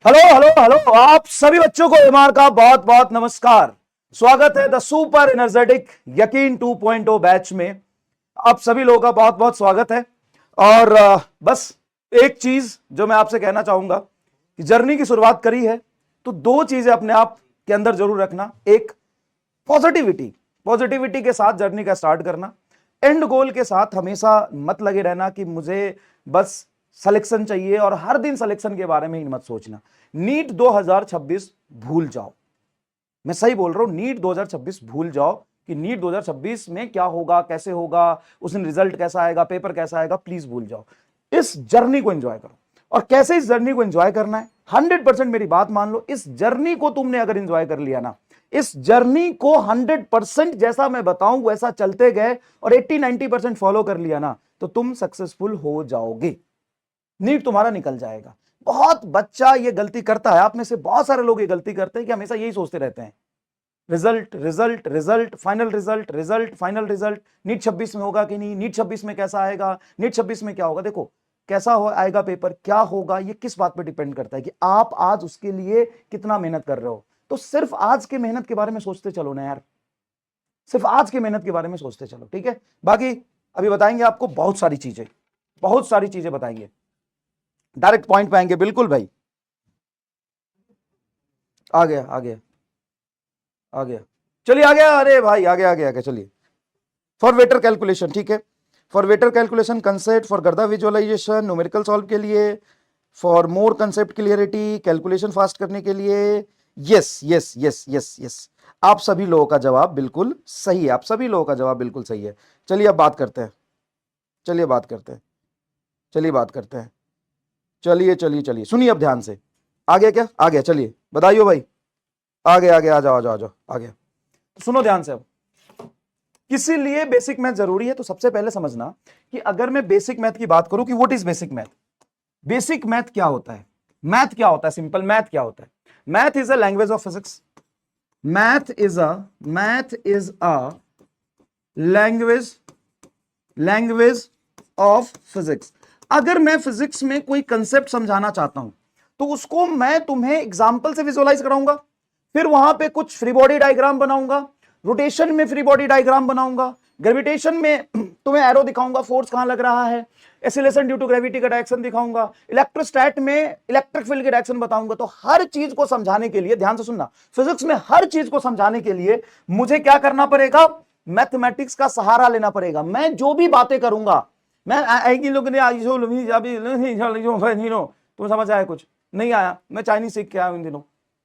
Hello hello hello, आप सभी बच्चों को ईमान का बहुत बहुत नमस्कार। स्वागत है द सुपर एनर्जेटिक यकीन 2.0 बैच में। आप सभी लोगों का बहुत बहुत स्वागत है। और बस एक चीज जो मैं आपसे कहना चाहूंगा कि जर्नी की शुरुआत करी है तो दो चीजें अपने आप के अंदर जरूर रखना। एक, पॉजिटिविटी। पॉजिटिविटी के साथ जर्नी का स्टार्ट करना। एंड गोल के साथ हमेशा मत लगे रहना कि मुझे बस सिलेक्शन चाहिए और हर दिन सिलेक्शन के बारे में ही मत सोचना। नीट 2026 भूल जाओ। मैं सही बोल रहा हूं, नीट 2026 भूल जाओ कि नीट 2026 में क्या होगा, कैसे होगा, उस दिन रिजल्ट कैसा आएगा, पेपर कैसा आएगा, प्लीज भूल जाओ। इस जर्नी को एंजॉय करो। और कैसे इस जर्नी को एंजॉय करना है, 100% मेरी बात मान लो। इस जर्नी को तुमने अगर एंजॉय कर लिया ना, इस जर्नी को 100% जैसा मैं बताऊं वैसा चलते गए और 80-90% फॉलो कर लिया ना, तो तुम सक्सेसफुल हो जाओगे। नीट तुम्हारा निकल जाएगा। बहुत बच्चा ये गलती करता है, आप में से बहुत सारे लोग ये गलती करते हैं कि हमेशा यही सोचते रहते हैं, result result result final result, result final result. NEET 26 में होगा कि नहीं, नीट 26 में कैसा आएगा, नीट 26 में क्या होगा। देखो, कैसा हो आएगा पेपर, क्या होगा, ये किस बात पर डिपेंड करता है कि आप आज उसके लिए कितना मेहनत कर रहे हो। तो सिर्फ आज के मेहनत के बारे में सोचते चलो ना यार, सिर्फ आज की मेहनत के बारे में सोचते चलो, ठीक है। बाकी अभी बताएंगे आपको बहुत सारी चीजें, बहुत सारी चीजें बताएंगे। डायरेक्ट पॉइंट पे आएंगे, बिल्कुल भाई। आ गया आ गया आ गया, चलिए आ गया। अरे भाई आ गया आ गया आ गया, चलिए। फॉर वेटर कैलकुलेशन, ठीक है। For waiter calculation concept, for गर्दा विजुअलाइजेशन, न्यूमेरिकल सॉल्व के लिए, for more concept clarity, calculation fast करने के लिए। Yes yes yes yes yes, आप सभी लोगों का जवाब बिल्कुल सही है, आप सभी लोगों का जवाब बिल्कुल सही है। चलिए अब बात करते हैं, चलिए बात करते हैं, चलिए बात करते हैं। चलिए चलिए चलिए, सुनिए अब ध्यान से। आ गया क्या, आ गया, चलिए बताइए भाई। आ गया आ गया, आ जाओ आ जाओ आ जाओ, आ गया। तो सुनो ध्यान से अब, किसी लिए बेसिक मैथ जरूरी है तो सबसे पहले समझना कि अगर मैं बेसिक मैथ की बात करूं कि what is basic math. Basic math क्या होता है, मैथ क्या होता है, सिंपल मैथ क्या होता है। Math is a language of physics. Math is a language, language of physics. अगर मैं फिजिक्स में कोई कंसेप्ट समझाना चाहता हूं तो उसको मैं तुम्हें एग्जांपल से विजुअलाइज कराऊंगा, फिर वहां पे कुछ फ्री बॉडी डायग्राम बनाऊंगा, रोटेशन में फ्री बॉडी डायग्राम बनाऊंगा, ग्रेविटेशन में तुम्हें एरो दिखाऊंगा, फोर्स कहां लग रहा है, एक्सीलरेशन ड्यू टू ग्रेविटी का डायरेक्शन दिखाऊंगा, इलेक्ट्रोस्टैट में इलेक्ट्रिक फील्ड के डायरेक्शन बताऊंगा। तो हर चीज को समझाने के लिए, ध्यान से सुनना, फिजिक्स में हर चीज को समझाने के लिए मुझे क्या करना पड़ेगा, मैथमेटिक्स का सहारा लेना पड़ेगा। मैं जो भी बातें करूंगा, मैं लोग ने तुम समझ आया कुछ नहीं आया, मैं चाइनीज सीख के आया हूं इन दिनों।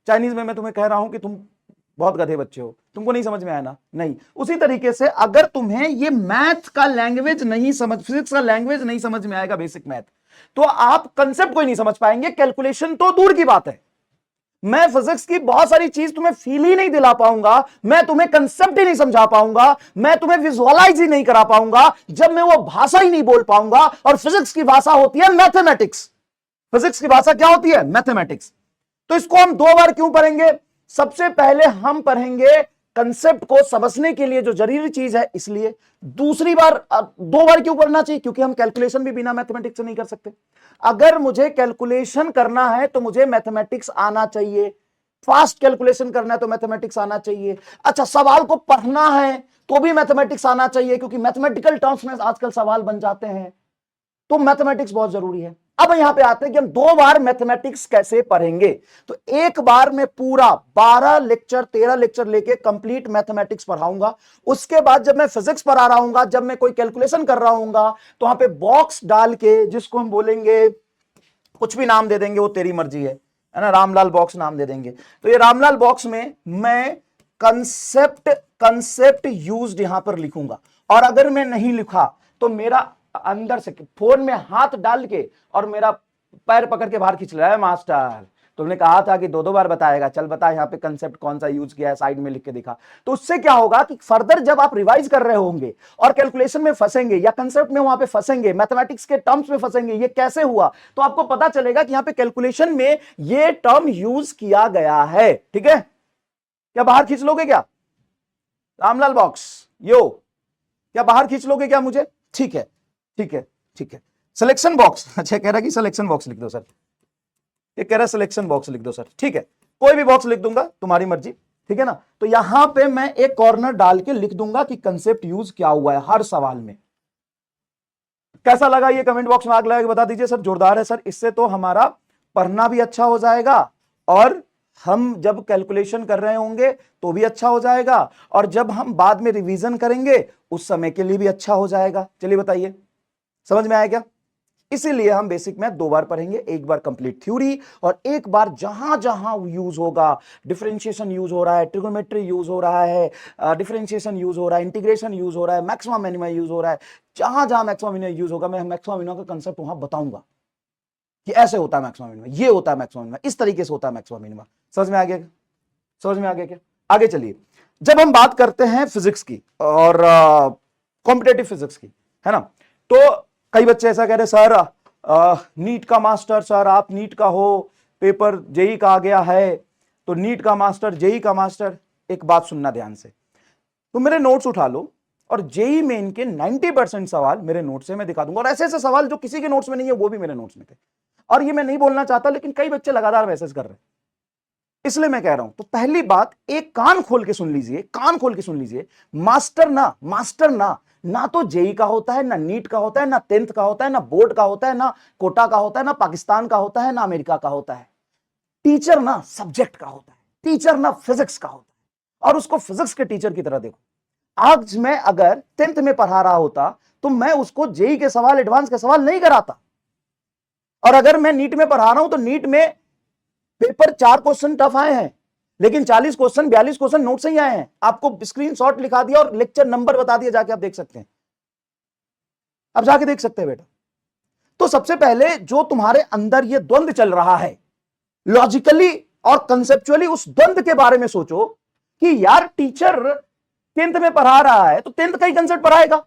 चाइनीज में मैं तुम्हें कह रहा हूं कि तुम बहुत गधे बच्चे हो, तुमको नहीं समझ में आया ना, नहीं। उसी तरीके से अगर तुम्हें ये मैथ का लैंग्वेज नहीं समझ, फिजिक्स का लैंग्वेज नहीं समझ में आएगा, बेसिक मैथ, तो आप कंसेप्ट को ही नहीं समझ पाएंगे, कैलकुलेशन तो दूर की बात है। मैं फिजिक्स की बहुत सारी चीज तुम्हें फील ही नहीं दिला पाऊंगा, मैं तुम्हें कंसेप्ट ही नहीं समझा पाऊंगा, मैं तुम्हें विजुअलाइज ही नहीं करा पाऊंगा जब मैं वो भाषा ही नहीं बोल पाऊंगा। और फिजिक्स की भाषा होती है मैथमेटिक्स। फिजिक्स की भाषा क्या होती है, मैथमेटिक्स। तो इसको हम दो बार क्यों पढ़ेंगे, सबसे पहले हम पढ़ेंगे कंसेप्ट को समझने के लिए जो जरूरी चीज है, इसलिए। दूसरी बार दो बार क्यों पढ़ना चाहिए, क्योंकि हम कैलकुलेशन भी बिना मैथमेटिक्स से नहीं कर सकते। अगर मुझे कैलकुलेशन करना है तो मुझे मैथमेटिक्स आना चाहिए, फास्ट कैलकुलेशन करना है तो मैथमेटिक्स आना चाहिए। अच्छा, सवाल को पढ़ना है तो भी मैथमेटिक्स आना चाहिए, क्योंकि मैथमेटिकल टर्म्स में आजकल सवाल बन जाते हैं, तो मैथमेटिक्स बहुत जरूरी है। अब यहां पे आते हैं कि हम दो बार मैथमेटिक्स कैसे पढ़ेंगे। तो एक बार में पूरा 12 लेक्चर 13 लेक्चर लेके कंप्लीट मैथमेटिक्स पढ़ाऊंगा। उसके बाद जब मैं फिजिक्स पढ़ा रहा हूंगा, जब मैं कोई कैलकुलेशन कर रहा हूंगा, तो वहां पे बॉक्स डाल के, जिसको हम बोलेंगे, कुछ भी नाम दे देंगे, वो तेरी मर्जी है ना, रामलाल बॉक्स नाम दे देंगे। तो ये रामलाल बॉक्स में मैं कंसेप्ट कंसेप्ट यूज्ड यहां पर लिखूंगा। और अगर मैं नहीं लिखा तो मेरा अंदर से फोन में हाथ डाल के और मेरा पैर पकड़ के बाहर खींच रहा है, मास्टर तुमने कहा था कि दो दो बार बताएगा, चल बता यहाँ पे कंसेप्ट कौन सा यूज किया है, साइड में लिख के दिखा। तो उससे क्या होगा कि फर्दर जब आप रिवाइज कर रहे होंगे और कैलकुलेशन में फंसेंगे या कंसेप्ट में वहां पे फंसेंगे, मैथमेटिक्स के टर्म्स में फंसेंगे, ये कैसे हुआ, तो आपको पता चलेगा कि यहाँ पे कैलकुलेशन में ये टर्म यूज किया गया है। ठीक है, क्या बाहर खींच लोगे क्या रामलाल बॉक्स, यो क्या बाहर खींच लोगे क्या मुझे, ठीक है ठीक है ठीक है। सिलेक्शन बॉक्स, अच्छा कह रहा कि सिलेक्शन बॉक्स लिख दो सर, ये कह रहा है सिलेक्शन बॉक्स लिख दो सर, ठीक है, कोई भी बॉक्स लिख दूंगा, तुम्हारी मर्जी, ठीक है ना। तो यहां पे मैं एक कॉर्नर डाल के लिख दूंगा कि कंसेप्ट यूज क्या हुआ है हर सवाल में। कैसा लगा ये कमेंट बॉक्स में आग लगा के बता दीजिए सर। जोरदार है सर, इससे तो हमारा पढ़ना भी अच्छा हो जाएगा और हम जब कैलकुलेशन कर रहे होंगे तो भी अच्छा हो जाएगा, और जब हम बाद में रिवीजन करेंगे उस समय के लिए भी अच्छा हो जाएगा। चलिए बताइए, समझ में आया क्या? इसीलिए हम बेसिक मैथ 2 बार पढ़ेंगे, एक बार कंप्लीट थ्योरी और एक बार जहां जहां यूज होगा, डिफरेंशिएशन यूज हो रहा है, ट्रिगोनोमेट्री यूज हो रहा है, डिफरेंशिएशन यूज हो रहा है, इंटीग्रेशन यूज हो रहा है, मैक्सिमम मिनिमम यूज हो रहा है, जहां जहां मैक्सिमम मिनिमम यूज होगा मैं मैक्सिमम मिनिमम का कंसेप्ट वहां बताऊंगा कि ऐसे होता है मैक्सिमम मिनिमम, ये होता है मैक्सिमम मिनिमम, इस तरीके से होता है मैक्सिमम मिनिमम। समझ में आ गया? समझ में आ गया क्या? आगे चलिए, जब हम बात करते हैं फिजिक्स की और कॉम्पिटेटिव फिजिक्स की, है ना, तो कई बच्चे ऐसा कह रहे सर नीट का मास्टर, सर आप नीट का हो, पेपर जेई का आ गया है तो नीट का मास्टर, जेई का मास्टर। एक बात सुनना ध्यान से, तुम मेरे नोट्स उठा लो और जेई मेन के 90% सवाल मेरे नोट्स से मैं दिखा दूंगा, और ऐसे ऐसे सवाल जो किसी के नोट्स में नहीं है वो भी मेरे नोट्स में थे। और ये मैं नहीं बोलना चाहता लेकिन कई बच्चे लगातार मैसेज कर रहे हैं, इसलिए मैं कह रहा हूं। तो पहली बात, एक कान खोल के सुन लीजिए, कान खोल के सुन लीजिए, मास्टर ना तो जेई का होता है, ना नीट का होता है, ना 10th का होता है, ना बोर्ड का होता है, ना कोटा का होता है, ना पाकिस्तान का होता है, ना अमेरिका का होता है। टीचर ना सब्जेक्ट का होता है, टीचर ना फिजिक्स का होता है, और उसको फिजिक्स के टीचर की तरह देखो। आज मैं अगर 10th में पढ़ा रहा होता तो मैं उसको जेई के सवाल, एडवांस के सवाल नहीं कराता, और अगर मैं नीट में पढ़ा रहा हूं तो नीट में पेपर 4 क्वेश्चन टफ आए हैं लेकिन 40 क्वेश्चन, 42 क्वेश्चन नोट से ही आए हैं। आपको स्क्रीनशॉट लिखा दिया और लेक्चर नंबर बता दिया, जाके आप देख सकते हैं, आप जाके देख सकते हैं बेटा। तो सबसे पहले जो तुम्हारे अंदर ये द्वंद्व चल रहा है, लॉजिकली और कंसेप्चुअली उस द्वंद्व के बारे में सोचो कि यार टीचर 10th में पढ़ा रहा है तो 10th का ही कंसेप्ट पढ़ाएगा,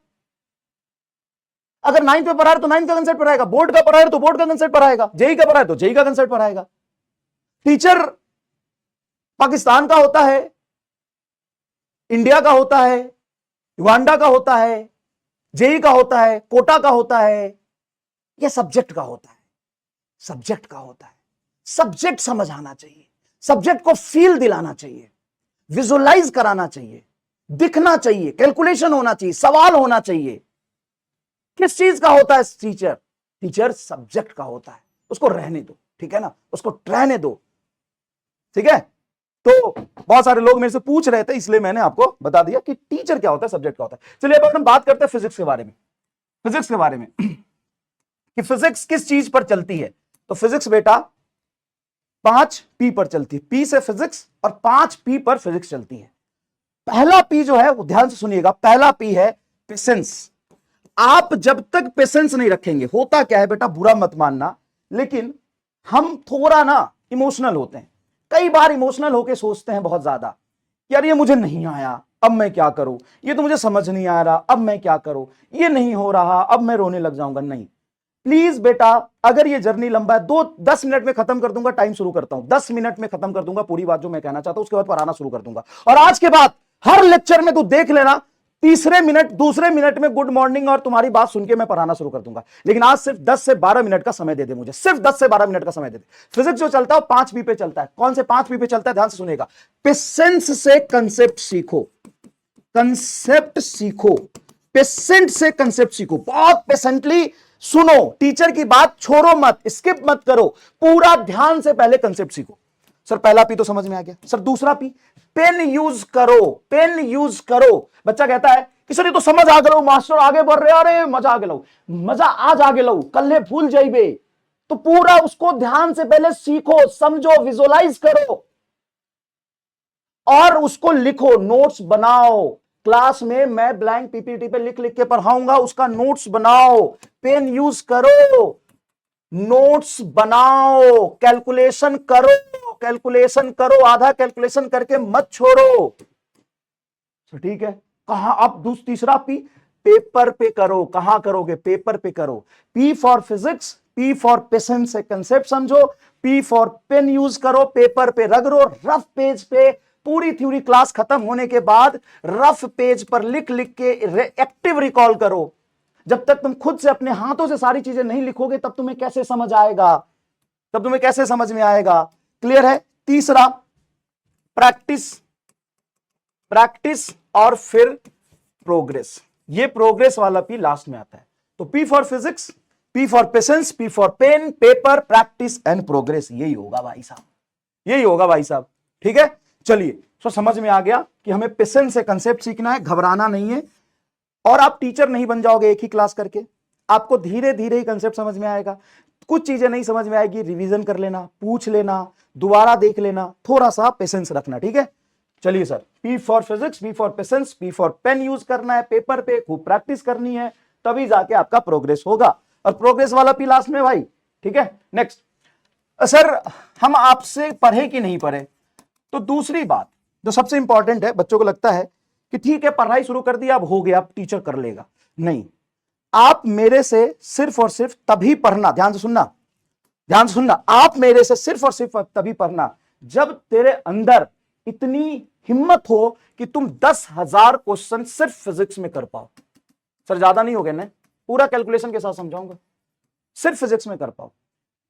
अगर 9th में पढ़ा रहा है तो 9th का कंसेप्ट पढ़ाएगा, बोर्ड का पढ़ा रहा है तो बोर्ड का कंसेप्ट पढ़ाएगा, जेई का पढ़ा रहा है तो जेई का कंसेप्ट पढ़ाएगा। टीचर पाकिस्तान का होता है, इंडिया का होता है, युगांडा का होता है, जेई का होता है, कोटा का होता है, यह सब्जेक्ट का होता है, सब्जेक्ट का होता है। सब्जेक्ट समझ आना चाहिए, सब्जेक्ट को फील दिलाना चाहिए, विजुअलाइज कराना चाहिए, दिखना चाहिए, कैलकुलेशन होना चाहिए, सवाल होना चाहिए। किस चीज का होता है टीचर? टीचर सब्जेक्ट का होता है, उसको रहने दो, ठीक है ना, उसको रहने दो, ठीक है। तो बहुत सारे लोग मेरे से पूछ रहे थे इसलिए मैंने आपको बता दिया कि टीचर क्या होता है, सब्जेक्ट क्या होता है। चलिए अब हम बात करते हैं फिजिक्स के बारे में, फिजिक्स के बारे में कि फिजिक्स किस चीज पर चलती है। तो फिजिक्स बेटा 5P पर चलती है, P से फिजिक्स और 5P पर फिजिक्स चलती है। पहला P जो है वो ध्यान से सुनिएगा, पहला P है पेशेंस। आप जब तक पेशेंस नहीं रखेंगे, होता क्या है बेटा, बुरा मत मानना, लेकिन हम थोड़ा ना इमोशनल होते हैं, कई बार इमोशनल होके सोचते हैं बहुत ज्यादा, यार ये मुझे नहीं आया अब मैं क्या करूं, ये तो मुझे समझ नहीं आ रहा अब मैं क्या करूं, ये नहीं हो रहा अब मैं रोने लग जाऊंगा। नहीं, प्लीज बेटा, अगर ये जर्नी लंबा है, 10 मिनट में खत्म कर दूंगा, टाइम शुरू करता हूं, 10 मिनट में खत्म कर दूंगा पूरी बात जो मैं कहना चाहता हूं, उसके बाद पढ़ाना शुरू कर दूंगा। और आज के बाद हर लेक्चर में तू देख लेना, तीसरे मिनट, दूसरे मिनट में गुड मॉर्निंग और तुम्हारी बात सुन के मैं पढ़ाना शुरू कर दूंगा। लेकिन आज सिर्फ 10 से 12 मिनट का समय दे दे मुझे, सिर्फ 10 से 12 मिनट का समय दे दे। फिजिक्स जो चलता है 5P पे चलता है। कौन से 5P पे चलता है, ध्यान से सुनिएगा। पेशेंस से कंसेप्ट सीखो, कंसेप्ट सीखो, पेशेंट से कंसेप्ट सीखो, बहुत पेशेंटली सुनो, टीचर की बात छोड़ो मत, स्किप मत करो, पूरा ध्यान से पहले कंसेप्ट सीखो। सर पहला P तो समझ में आ गया, सर दूसरा P, पेन यूज करो, पेन यूज करो। बच्चा कहता है कि सर ये तो समझ आ गया मास्टर, आगे बढ़ रहे, अरे मजा आ गया, मजा आज आ गया, कल भूल जाइबे, तो पूरा उसको ध्यान से पहले सीखो, समझो, विजुअलाइज करो और उसको लिखो, नोट्स बनाओ। क्लास में मैं ब्लैंक पीपीटी पे लिख लिख के पढ़ाऊंगा, उसका नोट्स बनाओ, पेन यूज करो, नोट्स बनाओ, कैलकुलेशन करो, कैलकुलेशन करो, आधा कैलकुलेशन करके मत छोड़ो। ठीक है, कहां अब तीसरा P, पेपर पे करो। कहां करोगे, पेपर पे करो। P for physics, P for patience से कंसेप्ट समझो, P फॉर पेन यूज करो, पेपर पे रगड़ो, रफ पेज पे। पूरी थ्योरी क्लास खत्म होने के बाद रफ पेज पर लिख लिख के एक्टिव रिकॉल करो। जब तक तुम खुद से अपने हाथों से सारी चीजें नहीं लिखोगे तब तुम्हें कैसे समझ आएगा। तब तुम्हें कैसे समझ में आएगा? क्लियर है? तीसरा, प्रैक्टिस, प्रैक्टिस और फिर प्रोग्रेस। ये प्रोग्रेस वाला पी लास्ट में आता है। तो P for physics, P for patience, P for pen, paper, practice and progress. यही होगा भाई साहब, यही होगा भाई साहब। ठीक है, चलिए, तो समझ में आ गया कि हमें पेशेंस से कंसेप्ट सीखना है, घबराना नहीं है। और आप टीचर नहीं बन जाओगे एक ही क्लास करके, आपको धीरे धीरे ही कंसेप्ट समझ में आएगा। कुछ चीजें नहीं समझ में आएगी, रिवीजन कर लेना, पूछ लेना, दोबारा देख लेना, थोड़ा सा पेशेंस रखना। ठीक है, चलिए sir, P for physics, P for patience, P for pen use करना है, पेपर पे खूब प्रैक्टिस करनी है, तभी जाके आपका प्रोग्रेस होगा। और प्रोग्रेस वाला पी लास्ट में भाई। ठीक है, नेक्स्ट, सर हम आपसे पढ़े कि नहीं पढ़े? तो दूसरी बात जो सबसे इंपॉर्टेंट है, बच्चों को लगता है कि ठीक है पढ़ाई शुरू कर दिया, अब हो गया, अब टीचर कर लेगा। नहीं, आप मेरे से सिर्फ और सिर्फ तभी पढ़ना, ध्यान से सुनना, ध्यान से सुनना, आप मेरे से सिर्फ और सिर्फ तभी पढ़ना जब तेरे अंदर इतनी हिम्मत हो कि तुम 10,000 क्वेश्चन सिर्फ फिजिक्स में कर पाओ। सर ज्यादा नहीं हो गए ना, पूरा कैलकुलेशन के साथ समझाऊंगा, सिर्फ फिजिक्स में कर पाओ।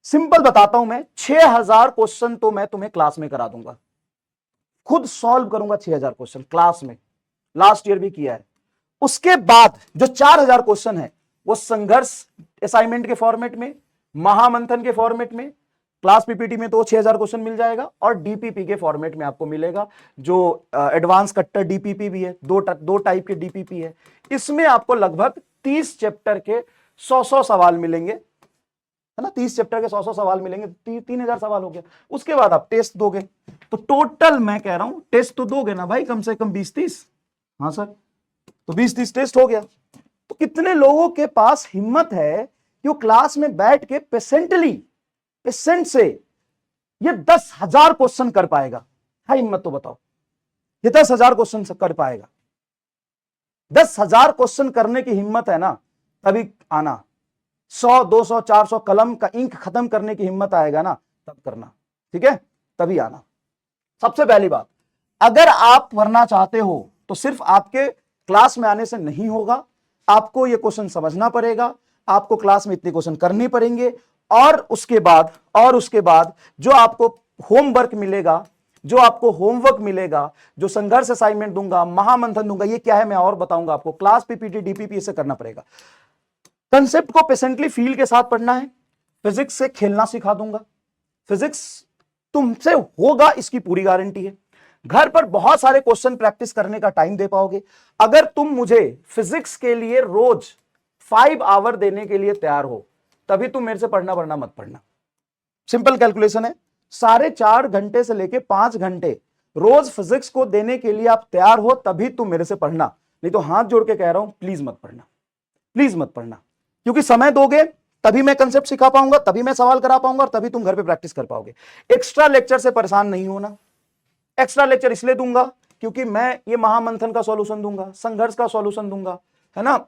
सिंपल बताता हूं मैं, 6,000 क्वेश्चन तो मैं तुम्हें क्लास में करा दूंगा, खुद सॉल्व करूंगा 6,000 क्वेश्चन क्लास में, लास्ट ईयर भी किया है। उसके बाद जो 4,000 क्वेश्चन है वो संघर्ष असाइनमेंट के फॉर्मेट में, महामंथन के फॉर्मेट में, क्लास पीपीटी में तो 6,000 क्वेश्चन मिल जाएगा, और डीपीपी के फॉर्मेट में आपको मिलेगा, जो एडवांस कट्टर डीपीपी भी है, दो टाइप के डीपीपी है। इसमें आपको लगभग 30 चैप्टर के 100 सवाल मिलेंगे, है ना, 30 चैप्टर के 100 सवाल मिलेंगे, 3,000 सवाल हो गया। उसके बाद आप टेस्ट दोगे, तो टोटल मैं कह रहा हूं टेस्ट तो दोगे ना भाई, कम से कम 20-30। हाँ सर, तो 20-30 टेस्ट हो गया। तो कितने लोगों के पास हिम्मत है कि वो क्लास में बैठ के पेशेंट से ये 10,000 क्वेश्चन कर पाएगा? है हिम्मत तो बताओ, ये 10,000 क्वेश्चन कर पाएगा? 10,000 क्वेश्चन करने की हिम्मत है ना, तभी आना। 100, 200, 400 कलम का इंक खत्म करने की हिम्मत आएगा ना, तब करना। ठीक है, तभी आना। सबसे पहली बात, अगर आप पढ़ना चाहते हो तो सिर्फ आपके क्लास में आने से नहीं होगा, आपको ये क्वेश्चन समझना पड़ेगा, आपको क्लास में इतने क्वेश्चन करने पड़ेंगे, और उसके बाद जो आपको होमवर्क मिलेगा, जो आपको होमवर्क मिलेगा, जो संघर्ष असाइनमेंट दूंगा, महामंथन दूंगा, ये क्या है मैं और बताऊंगा आपको, क्लास पीपीटी डीपीपी इसे करना पड़ेगा। कंसेप्ट को पेशेंटली फील के साथ पढ़ना है, फिजिक्स से खेलना सिखा दूंगा, फिजिक्स तुमसे होगा इसकी पूरी गारंटी है। घर पर बहुत सारे क्वेश्चन प्रैक्टिस करने का टाइम दे पाओगे। अगर तुम मुझे फिजिक्स के लिए रोज 5 आवर देने के लिए तैयार हो, तभी तुम मेरे से पढ़ना मत पढ़ना। सिंपल कैलकुलेशन है, 4.5 घंटे से लेके 5 घंटे रोज फिजिक्स को देने के लिए आप तैयार हो, तभी तुम मेरे से पढ़ना। नहीं तो हाथ जोड़ के कह रहा हूं, प्लीज मत पढ़ना, प्लीज मत पढ़ना। क्योंकि समय दोगे तभी मैं कंसेप्ट सिखा पाऊंगा, तभी मैं सवाल करा पाऊंगा, और तभी तुम घर पे प्रैक्टिस कर पाओगे। एक्स्ट्रा लेक्चर से परेशान नहीं होना। एक्स्ट्रा लेक्चर इसलिए दूंगा क्योंकि मैं ये महामंथन का सॉल्यूशन दूंगा, संघर्ष का सॉल्यूशन दूंगा, है ना,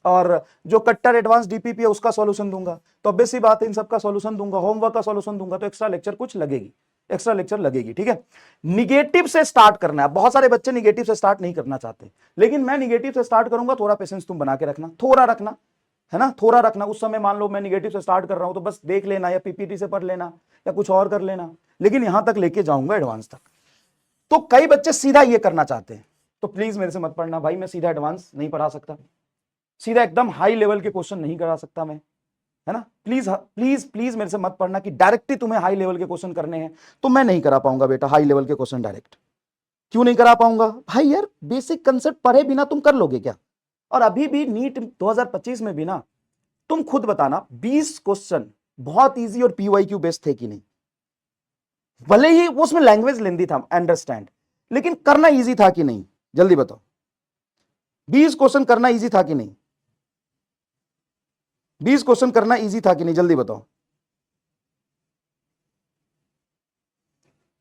और जो कट्टर एडवांस डीपीपी है उसका सॉल्यूशन दूंगा। तो ऑब्वियस सी बात है, इन सबका सॉल्यूशन दूंगा, होमवर्क का सॉल्यूशन दूंगा, तो एक्स्ट्रा लेक्चर कुछ लगेगी, एक्स्ट्रा लेक्चर लगेगी। ठीक है, निगेटिव से स्टार्ट करना है। बहुत सारे बच्चे निगेटिव से स्टार्ट नहीं करना चाहते, लेकिन मैं निगेटिव से स्टार्ट करूंगा। थोड़ा पेशेंस तुम बना के रखना, थोड़ा रखना, है ना, थोड़ा रखना। उस समय मान लो मैं निगेटिव से स्टार्ट कर रहा हूं, तो बस देख लेना, या पीपीटी से पढ़ लेना, या कुछ और कर लेना, लेकिन यहां तक लेके जाऊंगा एडवांस तक। तो कई बच्चे सीधा ये करना चाहते हैं, तो प्लीज मेरे से मत पढ़ना भाई, मैं सीधा एडवांस नहीं पढ़ा सकता, सीधा एकदम हाई लेवल के क्वेश्चन नहीं करा सकता मैं, है ना। प्लीज प्लीज प्लीज मेरे से मत पढ़ना कि डायरेक्टली तुम्हें हाई लेवल के क्वेश्चन करने हैं, तो मैं नहीं करा पाऊंगा बेटा हाई लेवल के क्वेश्चन डायरेक्ट। क्यों नहीं करा पाऊंगा भाई? यार बेसिक कंसेप्ट पढ़े बिना तुम कर लोगे क्या? और अभी भी नीट 2025 में भी ना, तुम खुद बताना, 20 क्वेश्चन बहुत इजी और पीवाईक्यू बेस्ड थे कि नहीं? भले ही उसमें लैंग्वेज लेंदी था, अंडरस्टैंड, लेकिन करना इजी था कि नहीं? जल्दी बताओ, 20 क्वेश्चन करना इजी था कि नहीं? 20 क्वेश्चन करना इजी था कि नहीं? जल्दी बताओ,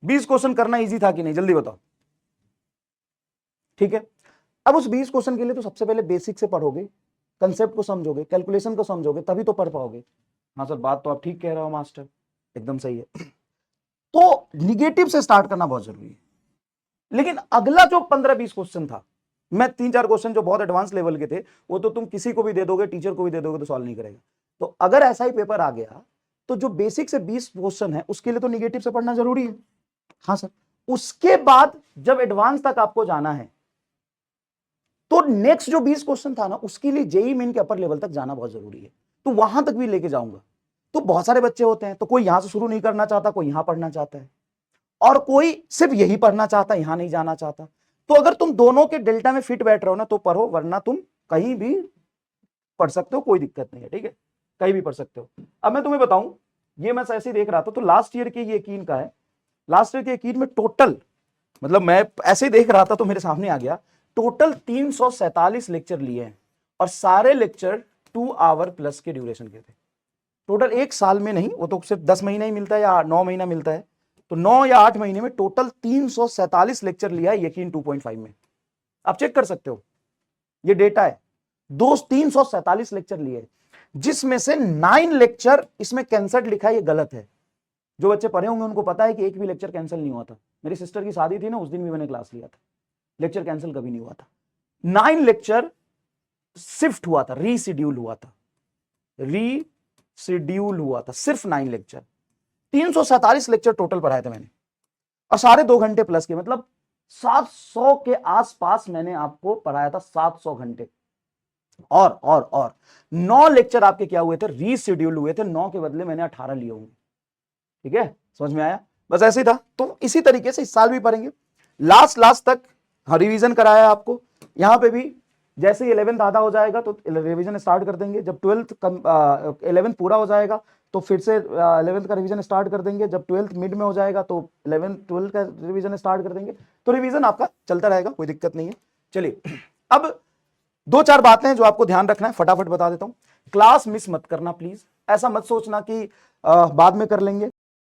20 क्वेश्चन करना इजी था कि नहीं? जल्दी बताओ। ठीक है, अब उस 20 क्वेश्चन के लिए तो सबसे पहले बेसिक से पढ़ोगे, कंसेप्ट को समझोगे, कैलकुलेशन को समझोगे, तभी तो पढ़ पाओगे। हाँ सर, बात तो आप ठीक कह रहे हो मास्टर, एकदम सही है। तो निगेटिव से स्टार्ट करना बहुत जरूरी है। लेकिन अगला जो 15-20 क्वेश्चन था, मैं 3-4 क्वेश्चन जो बहुत एडवांस लेवल के थे, वो तो तुम किसी को भी दे दोगे, टीचर को भी दे दोगे, तो सॉल्व नहीं करेगा। तो अगर ऐसा ही पेपर आ गया, तो जो बेसिक से 20 क्वेश्चन है उसके लिए तो निगेटिव से पढ़ना जरूरी है। हाँ सर, उसके बाद जब एडवांस तक आपको जाना है तो नेक्स्ट जो 20 क्वेश्चन था ना उसके लिए जेईई मेन के अपर लेवल तक जाना बहुत जरूरी है, तो वहां तक भी लेके जाऊंगा। तो बहुत सारे बच्चे होते हैं, तो कोई यहां से शुरू नहीं करना चाहता, कोई यहां पढ़ना चाहता है, और कोई सिर्फ यही पढ़ना चाहता है, यहां नहीं जाना चाहता। तो अगर तुम दोनों के डेल्टा में फिट बैठ रहे हो ना तो पढ़ो, वरना तुम कहीं भी पढ़ सकते हो, कोई दिक्कत नहीं है, ठीक है, कहीं भी पढ़ सकते हो। अब मैं तुम्हें बताऊं, ये मैं ऐसे ही देख रहा था, तो लास्ट ईयर के यकीन का है, लास्ट ईयर के यकीन में टोटल, मतलब मैं ऐसे ही देख रहा था तो मेरे सामने आ गया, टोटल 347 लेक्चर लिए हैं और सारे लेक्चर 2 आवर प्लस के ड्यूरेशन के थे। टोटल एक साल में नहीं, वो तो सिर्फ 10 महीना ही मिलता है या 9 महीना मिलता है, तो 9 या 8 महीने में टोटल 347 लेक्चर लिया है यकीन 2.5 में। आप चेक कर सकते हो, ये डेटा है, 347 लेक्चर लिए, जिसमें से 9 लेक्चर इसमें कैंसल्ड लिखा है, ये गलत है। जो बच्चे पढ़े होंगे उनको पता है कि एक भी लेक्चर कैंसिल नहीं हुआ था। मेरी सिस्टर की शादी थी ना, उस दिन भी मैंने क्लास लिया था, लेक्चर कैंसिल कभी नहीं हुआ था। 9 लेक्चर शिफ्ट हुआ था, रीशेड्यूल हुआ था, रीशेड्यूल हुआ था, सिर्फ 9 लेक्चर। 347 लेक्चर टोटल पढ़ाए थे मैंने, और सारे 2 घंटे प्लस के, मतलब 700 के आसपास मैंने आपको पढ़ाया था, 700 घंटे। और 9 लेक्चर आपके क्या हुए थे, रीशेड्यूल हुए थे, 9 के बदले मैंने 18 लिए होंगे। ठीक है, समझ में आया? बस ऐसे ही था। तो इसी तरीके से इस साल भी पढ़ेंगे, लास्ट तक रिवीजन कराया आपको। यहां पे भी जैसे ही 11th आधा हो जाएगा तो रिवीजन स्टार्ट कर देंगे, जब 11th पूरा हो जाएगा तो फिर से 11th का रिवीजन स्टार्ट कर देंगे, जब 12th मिड में हो जाएगा तो 12th का रिवीजन स्टार्ट कर देंगे। तो रिवीजन आपका चलता रहेगा, कोई दिक्कत नहीं है। चलिए, अब 2-4 बातें जो आपको ध्यान रखना है फटाफट बता देता हूं। क्लास मिस मत करना प्लीज, ऐसा मत सोचना कि बाद में कर लेंगे,